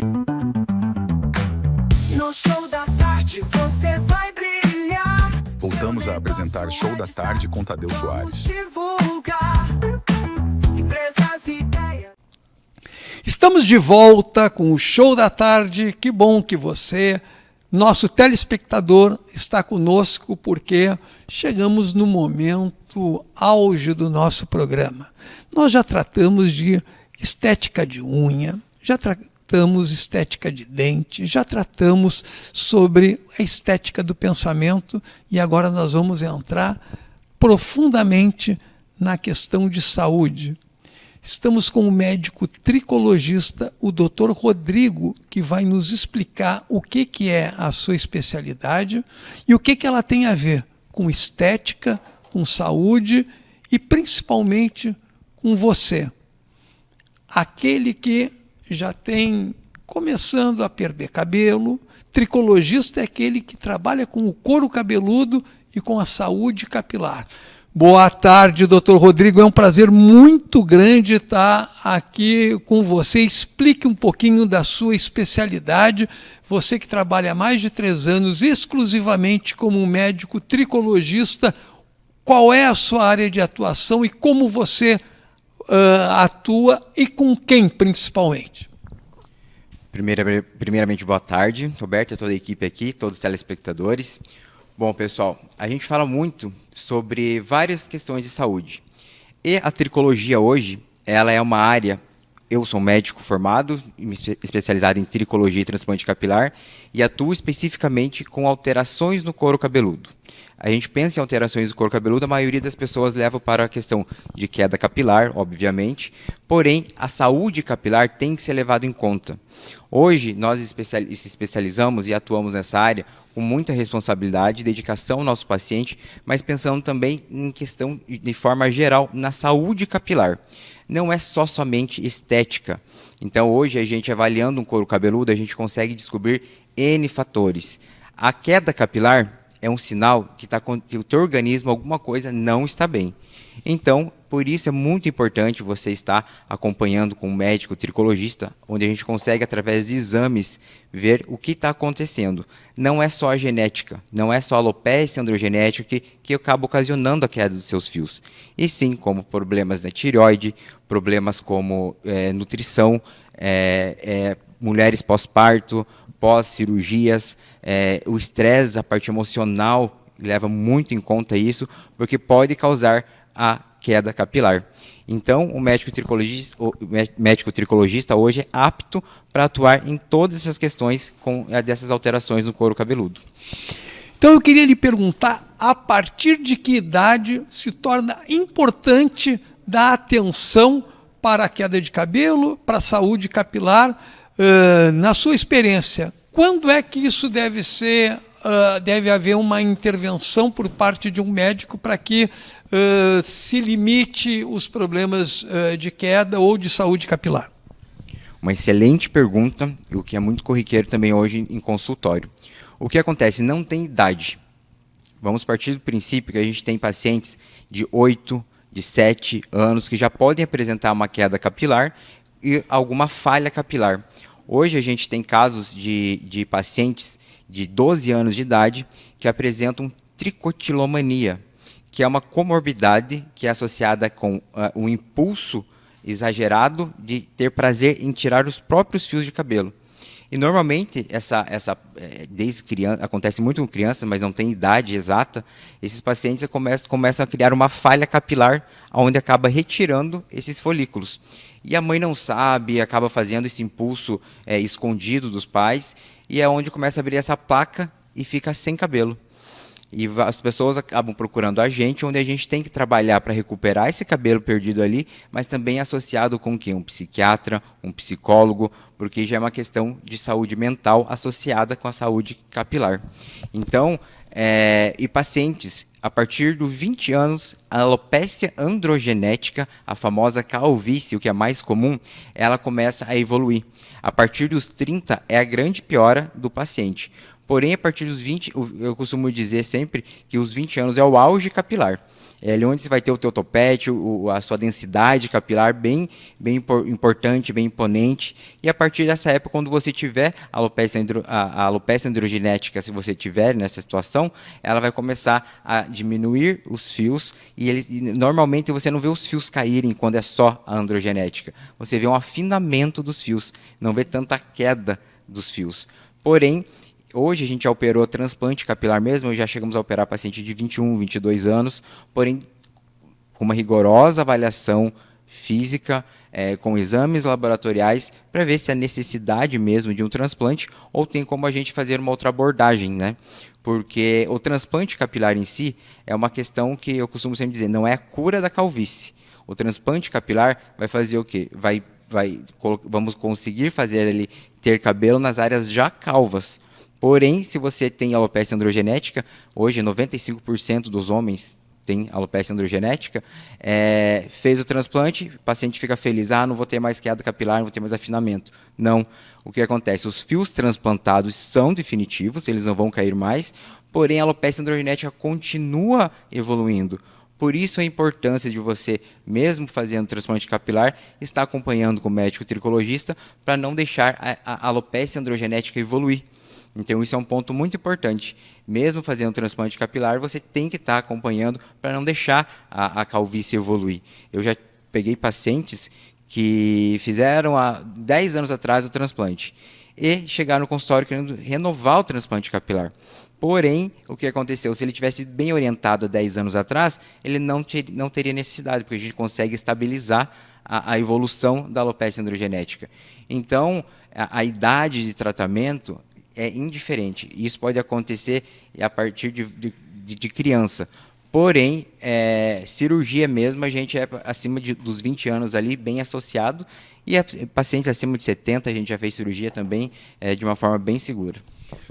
No show da tarde você vai brilhar. Voltamos a apresentar Show da Tarde com Tadeu Soares. Divulgar empresas e ideias. Estamos de volta com o Show da Tarde. Que bom que você, nosso telespectador, está conosco, porque chegamos no momento auge do nosso programa. Nós já tratamos de estética de unha, já tratamos estética de dente, já tratamos sobre a estética do pensamento e agora nós vamos entrar profundamente na questão de saúde. Estamos com o médico tricologista, o Dr. Rodrigo, que vai nos explicar o que é a sua especialidade e o que ela tem a ver com estética, com saúde e principalmente com você. Aquele que já tem começando a perder cabelo. Tricologista é aquele que trabalha com o couro cabeludo e com a saúde capilar. Boa tarde, doutor Rodrigo. É um prazer muito grande estar aqui com você. Explique um pouquinho da sua especialidade. Você que trabalha há mais de 3 anos exclusivamente como médico tricologista, qual é a sua área de atuação e como você atua e com quem principalmente? Primeiramente, boa tarde, Roberto, toda a equipe aqui, todos os telespectadores. Bom, pessoal, a gente fala muito sobre várias questões de saúde. E a tricologia hoje, ela é uma área, eu sou médico formado, especializado em tricologia e transplante capilar, e atuo especificamente com alterações no couro cabeludo. A gente pensa em alterações do couro cabeludo, a maioria das pessoas leva para a questão de queda capilar, obviamente, porém, a saúde capilar tem que ser levada em conta. Hoje, nós se especializamos e atuamos nessa área com muita responsabilidade e dedicação ao nosso paciente, mas pensando também em questão, de forma geral, na saúde capilar. Não é somente estética. Então, hoje, a gente avaliando um couro cabeludo, a gente consegue descobrir N fatores. A queda capilar é um sinal que o teu organismo, alguma coisa não está bem. Então, por isso é muito importante você estar acompanhando com um médico tricologista, onde a gente consegue, através de exames, ver o que está acontecendo. Não é só a genética, não é só a alopecia androgenética que acaba ocasionando a queda dos seus fios. E sim, como problemas da tireoide, problemas como nutrição, mulheres pós-parto, pós-cirurgias, o estresse, a parte emocional, leva muito em conta isso, porque pode causar a queda capilar. Então, o médico tricologista hoje é apto para atuar em todas essas questões dessas alterações no couro cabeludo. Então, eu queria lhe perguntar, a partir de que idade se torna importante dar atenção para a queda de cabelo, para a saúde capilar, na sua experiência? Quando é que isso deve haver uma intervenção por parte de um médico para que se limite os problemas de queda ou de saúde capilar? Uma excelente pergunta, o que é muito corriqueiro também hoje em consultório. O que acontece? Não tem idade. Vamos partir do princípio que a gente tem pacientes de 8, de 7 anos que já podem apresentar uma queda capilar e alguma falha capilar. Hoje a gente tem casos de pacientes de 12 anos de idade que apresentam tricotilomania, que é uma comorbidade que é associada com um impulso exagerado de ter prazer em tirar os próprios fios de cabelo. E normalmente, desde criança, acontece muito com crianças, mas não tem idade exata, esses pacientes começam a criar uma falha capilar, onde acaba retirando esses folículos. E a mãe não sabe, acaba fazendo esse impulso escondido dos pais, e é onde começa a abrir essa placa e fica sem cabelo. E as pessoas acabam procurando a gente, onde a gente tem que trabalhar para recuperar esse cabelo perdido ali, mas também associado com o quê? Um psiquiatra, um psicólogo, porque já é uma questão de saúde mental associada com a saúde capilar. Então, e pacientes, a partir dos 20 anos, a alopecia androgenética, a famosa calvície, o que é mais comum, ela começa a evoluir. A partir dos 30 é a grande piora do paciente. Porém, a partir dos 20, eu costumo dizer sempre que os 20 anos é o auge capilar. É ali onde você vai ter o teu topete, a sua densidade capilar importante, bem imponente. E a partir dessa época, quando você tiver a alopecia androgenética, se você tiver nessa situação, ela vai começar a diminuir os fios e normalmente você não vê os fios caírem quando é só a androgenética. Você vê um afinamento dos fios, não vê tanta queda dos fios. Porém, hoje a gente já operou transplante capilar mesmo, já chegamos a operar paciente de 21, 22 anos, porém com uma rigorosa avaliação física, com exames laboratoriais, para ver se há necessidade mesmo de um transplante ou tem como a gente fazer uma outra abordagem, né? Porque o transplante capilar em si é uma questão que eu costumo sempre dizer, não é a cura da calvície. O transplante capilar vai fazer o quê? Vamos conseguir fazer ele ter cabelo nas áreas já calvas. Porém, se você tem alopecia androgenética, hoje 95% dos homens têm alopecia androgenética, fez o transplante, o paciente fica feliz, não vou ter mais queda capilar, não vou ter mais afinamento. Não. O que acontece? Os fios transplantados são definitivos, eles não vão cair mais, porém a alopecia androgenética continua evoluindo. Por isso a importância de você, mesmo fazendo transplante capilar, estar acompanhando com o médico tricologista para não deixar a alopecia androgenética evoluir. Então isso é um ponto muito importante. Mesmo fazendo transplante capilar, você tem que estar acompanhando para não deixar a calvície evoluir. Eu já peguei pacientes que fizeram há 10 anos atrás o transplante e chegaram no consultório querendo renovar o transplante capilar. Porém, o que aconteceu? Se ele tivesse bem orientado há 10 anos atrás, ele não teria necessidade, porque a gente consegue estabilizar a evolução da alopecia androgenética. Então, a idade de tratamento é indiferente. Isso pode acontecer a partir de criança. Porém, cirurgia mesmo, a gente é acima dos 20 anos ali, bem associado. E pacientes acima de 70, a gente já fez cirurgia também de uma forma bem segura.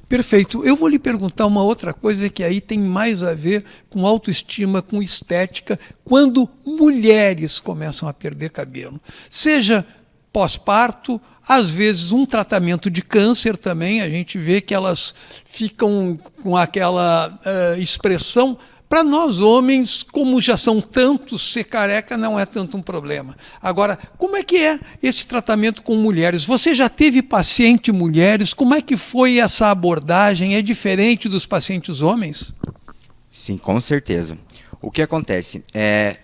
Perfeito. Eu vou lhe perguntar uma outra coisa que aí tem mais a ver com autoestima, com estética, quando mulheres começam a perder cabelo. Seja pós-parto, às vezes um tratamento de câncer também, a gente vê que elas ficam com aquela expressão. Para nós homens, como já são tantos, ser careca não é tanto um problema. Agora, como é que é esse tratamento com mulheres? Você já teve paciente mulheres? Como é que foi essa abordagem? É diferente dos pacientes homens? Sim, com certeza. O que acontece?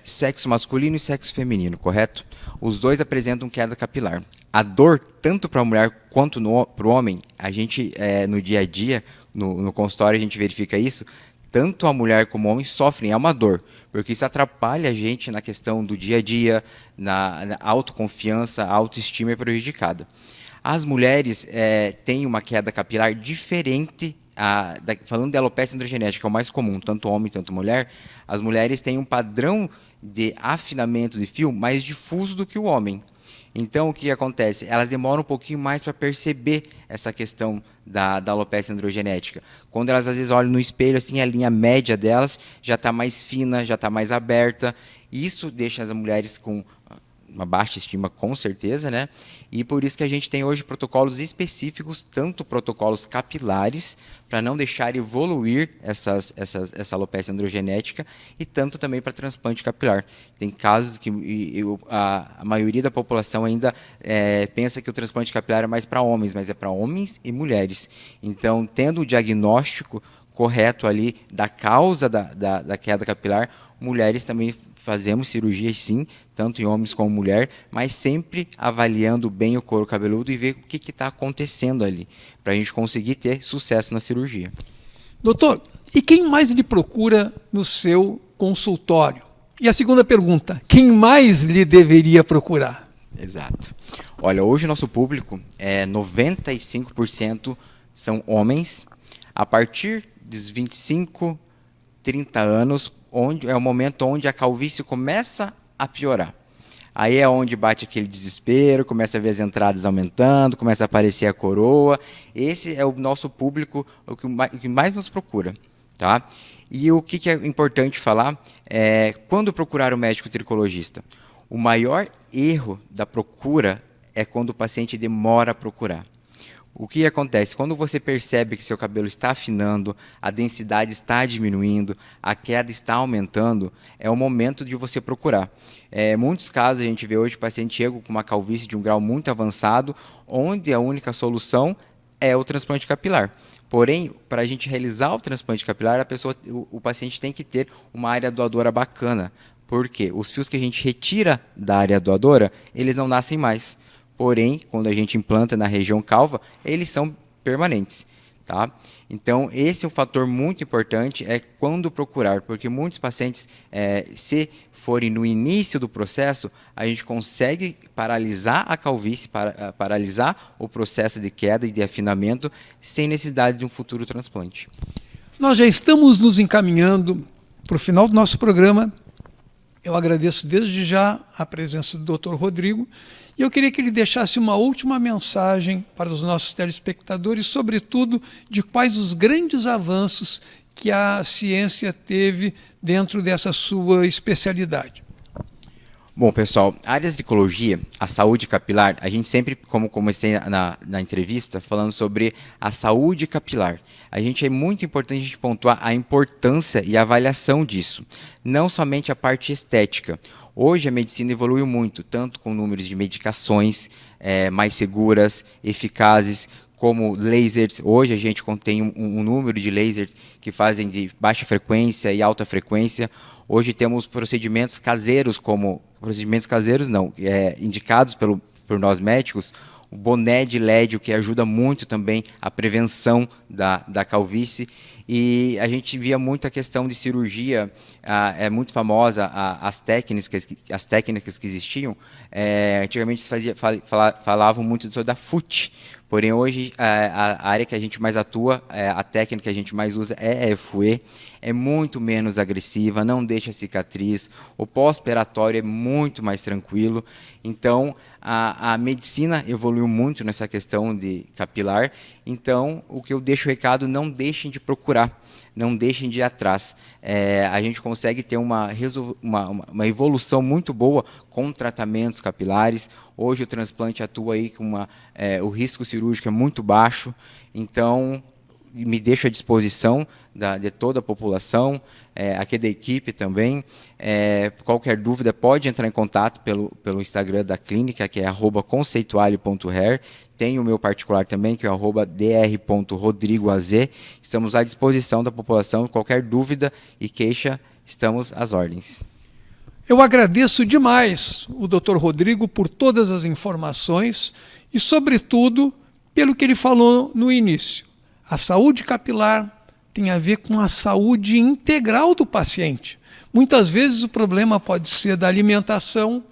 Sexo masculino e sexo feminino, correto? Os dois apresentam queda capilar. A dor, tanto para a mulher quanto para o homem, a gente, no dia a dia, no consultório, a gente verifica isso, tanto a mulher como o homem sofrem, é uma dor, porque isso atrapalha a gente na questão do dia a dia, na autoconfiança, a autoestima é prejudicada. As mulheres têm uma queda capilar diferente, falando de alopecia androgenética, que é o mais comum, tanto homem, tanto mulher, as mulheres têm um padrão de afinamento de fio mais difuso do que o homem. Então, o que acontece? Elas demoram um pouquinho mais para perceber essa questão da alopecia androgenética. Quando elas, às vezes, olham no espelho, assim, a linha média delas já está mais fina, já está mais aberta. Isso deixa as mulheres com uma baixa estima, com certeza, né? E por isso que a gente tem hoje protocolos específicos, tanto protocolos capilares, para não deixar evoluir essa alopecia androgenética, e tanto também para transplante capilar. Tem casos que a maioria da população ainda pensa que o transplante capilar é mais para homens, mas é para homens e mulheres. Então, tendo o diagnóstico correto ali da causa da queda capilar, mulheres também fazemos cirurgias, sim, tanto em homens como mulher, mas sempre avaliando bem o couro cabeludo e ver o que está acontecendo ali, para a gente conseguir ter sucesso na cirurgia. Doutor, e quem mais lhe procura no seu consultório? E a segunda pergunta, quem mais lhe deveria procurar? Exato. Olha, hoje o nosso público, 95% são homens, a partir dos 25, 30 anos, é o momento onde a calvície começa a piorar. Aí é onde bate aquele desespero, começa a ver as entradas aumentando, começa a aparecer a coroa. Esse é o nosso público, o que mais nos procura. Tá? E o que é importante falar é quando procurar o médico tricologista. O maior erro da procura é quando o paciente demora a procurar. O que acontece? Quando você percebe que seu cabelo está afinando, a densidade está diminuindo, a queda está aumentando, é o momento de você procurar. Muitos casos a gente vê hoje o paciente chega com uma calvície de um grau muito avançado, onde a única solução é o transplante capilar. Porém, para a gente realizar o transplante capilar, o paciente tem que ter uma área doadora bacana. Por quê? Os fios que a gente retira da área doadora, eles não nascem mais. Porém, quando a gente implanta na região calva, eles são permanentes. Tá? Então, esse é um fator muito importante, é quando procurar, porque muitos pacientes, se forem no início do processo, a gente consegue paralisar a calvície, paralisar o processo de queda e de afinamento, sem necessidade de um futuro transplante. Nós já estamos nos encaminhando para o final do nosso programa. Eu agradeço desde já a presença do Dr. Rodrigo e eu queria que ele deixasse uma última mensagem para os nossos telespectadores, sobretudo de quais os grandes avanços que a ciência teve dentro dessa sua especialidade. Bom, pessoal, a área de tricologia, a saúde capilar, a gente sempre, como comecei na entrevista, falando sobre a saúde capilar. É muito importante a gente pontuar a importância e a avaliação disso. Não somente a parte estética. Hoje a medicina evoluiu muito, tanto com números de medicações mais seguras, eficazes, como lasers. Hoje a gente contém um número de lasers que fazem de baixa frequência e alta frequência. Hoje temos procedimentos caseiros, indicados por nós médicos, o boné de LED, o que ajuda muito também a prevenção da calvície. E a gente via muito a questão de cirurgia, é muito famosa as técnicas que existiam. Antigamente se falavam muito sobre da FUT, porém hoje a área que a gente mais atua, a técnica que a gente mais usa é a FUE, é muito menos agressiva, não deixa cicatriz, o pós-operatório é muito mais tranquilo. Então a medicina evoluiu muito nessa questão de capilar. Então o que eu deixo o recado, não deixem de procurar, não deixem de ir atrás. A gente consegue ter uma evolução muito boa com tratamentos capilares. Hoje o transplante atua aí com o risco cirúrgico é muito baixo, então me deixo à disposição de toda a população, aqui da equipe também. Qualquer dúvida pode entrar em contato pelo Instagram da clínica, que é @conceituale.hair. Tem o meu particular também, que é @dr.rodrigoaz. Estamos à disposição da população. Qualquer dúvida e queixa, estamos às ordens. Eu agradeço demais o Dr. Rodrigo por todas as informações e, sobretudo, pelo que ele falou no início. A saúde capilar tem a ver com a saúde integral do paciente. Muitas vezes o problema pode ser da alimentação,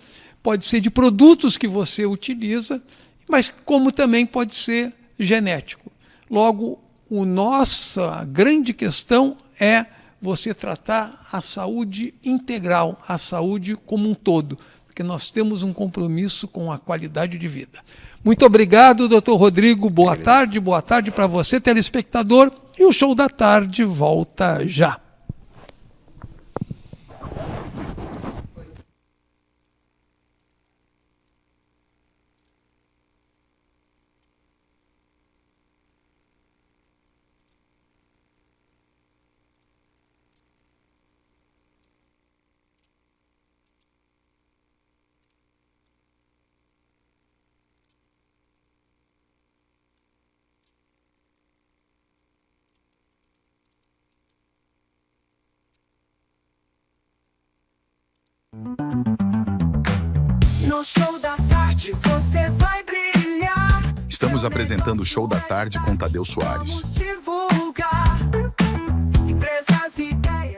pode ser de produtos que você utiliza, mas como também pode ser genético. Logo, nossa grande questão é você tratar a saúde integral, a saúde como um todo, porque nós temos um compromisso com a qualidade de vida. Muito obrigado, Dr. Rodrigo. Boa tarde para você, telespectador. E o Show da Tarde volta já. No Show da Tarde você vai brilhar. Estamos apresentando o Show da Tarde com Tadeu Soares. Vamos te